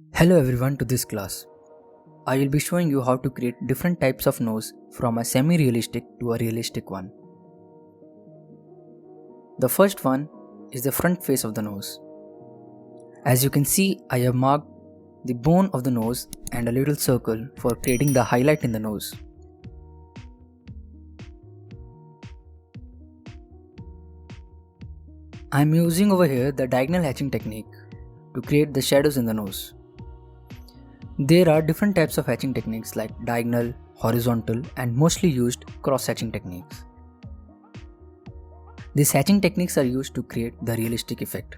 Hello everyone to this class. I will be showing you how to create different types of nose from a semi-realistic to a realistic one. The first one is the front face of the nose. As you can see, I have marked the bone of the nose and a little circle for creating the highlight in the nose. I am using over here the diagonal hatching technique to create the shadows in the nose. There are different types of hatching techniques like diagonal, horizontal, and mostly used cross-hatching techniques. These hatching techniques are used to create the realistic effect.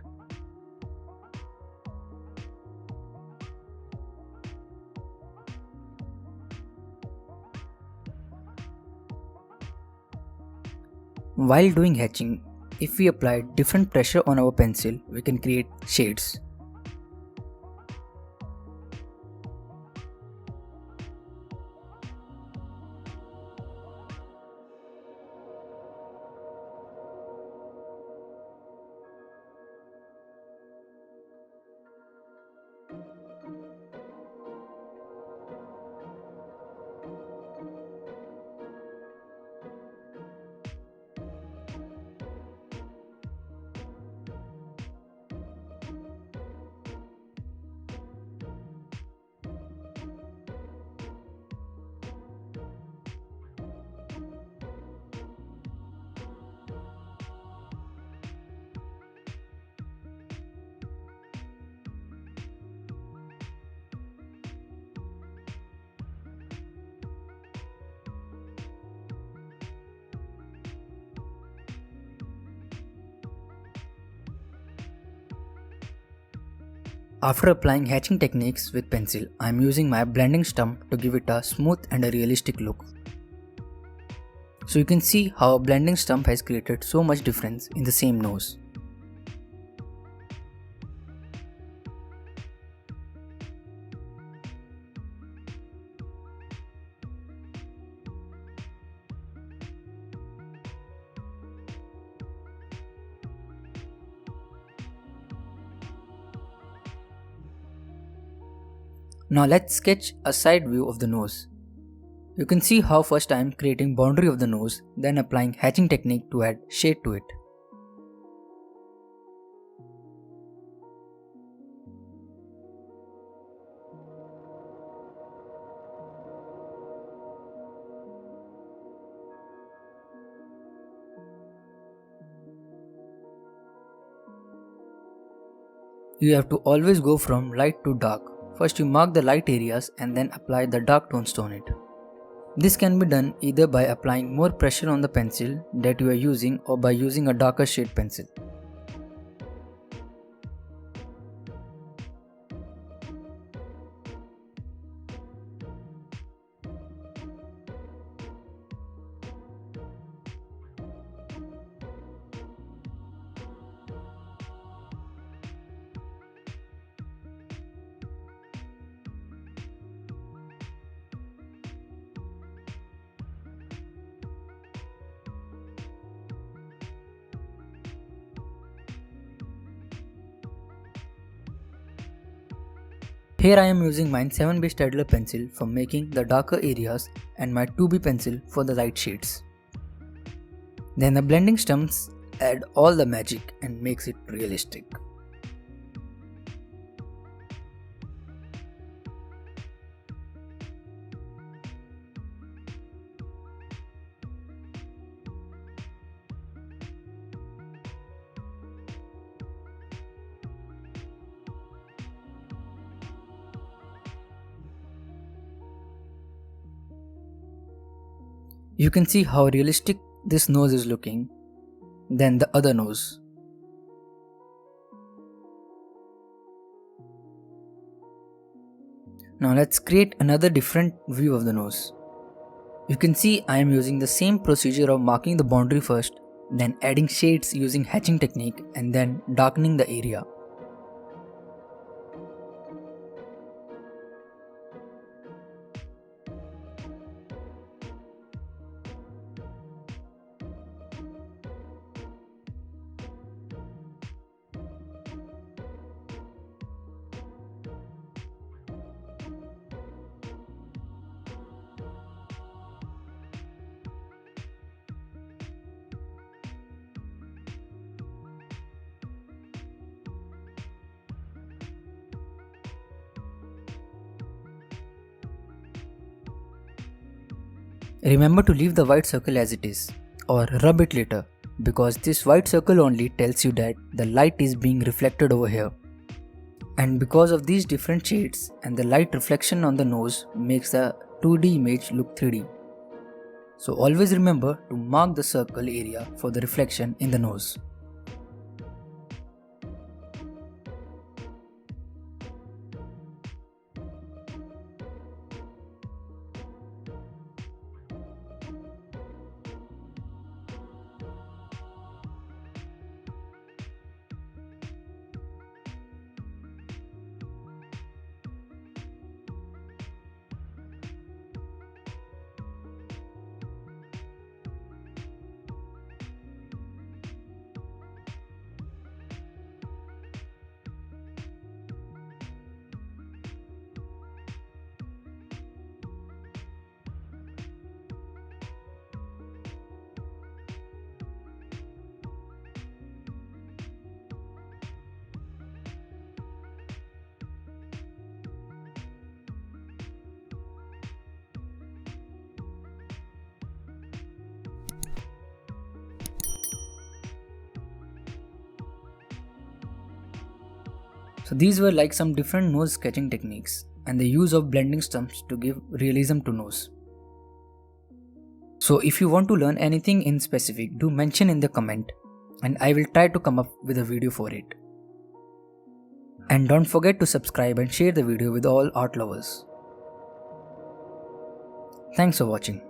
While doing hatching, if we apply different pressure on our pencil, we can create shades. After applying hatching techniques with pencil, I am using my blending stump to give it a smooth and a realistic look. So you can see how a blending stump has created so much difference in the same nose. Now let's sketch a side view of the nose. You can see how first I am creating boundary of the nose, then applying hatching technique to add shade to it. You have to always go from light to dark. First you mark the light areas and then apply the dark tones on it. This can be done either by applying more pressure on the pencil that you are using or by using a darker shade pencil. Here I am using my 7B Steadtler pencil for making the darker areas and my 2B pencil for the light shades. Then the blending stumps add all the magic and makes it realistic. You can see how realistic this nose is looking than the other nose. Now let's create another different view of the nose. You can see I am using the same procedure of marking the boundary first, then adding shades using hatching technique and then darkening the area. Remember to leave the white circle as it is, or rub it later, because this white circle only tells you that the light is being reflected over here. And because of these different shades and the light reflection on the nose makes the 2D image look 3D. So always remember to mark the circle area for the reflection in the nose. So these were like some different nose sketching techniques and the use of blending stumps to give realism to nose. So if you want to learn anything in specific, do mention in the comment and I will try to come up with a video for it. And don't forget to subscribe and share the video with all art lovers. Thanks for watching.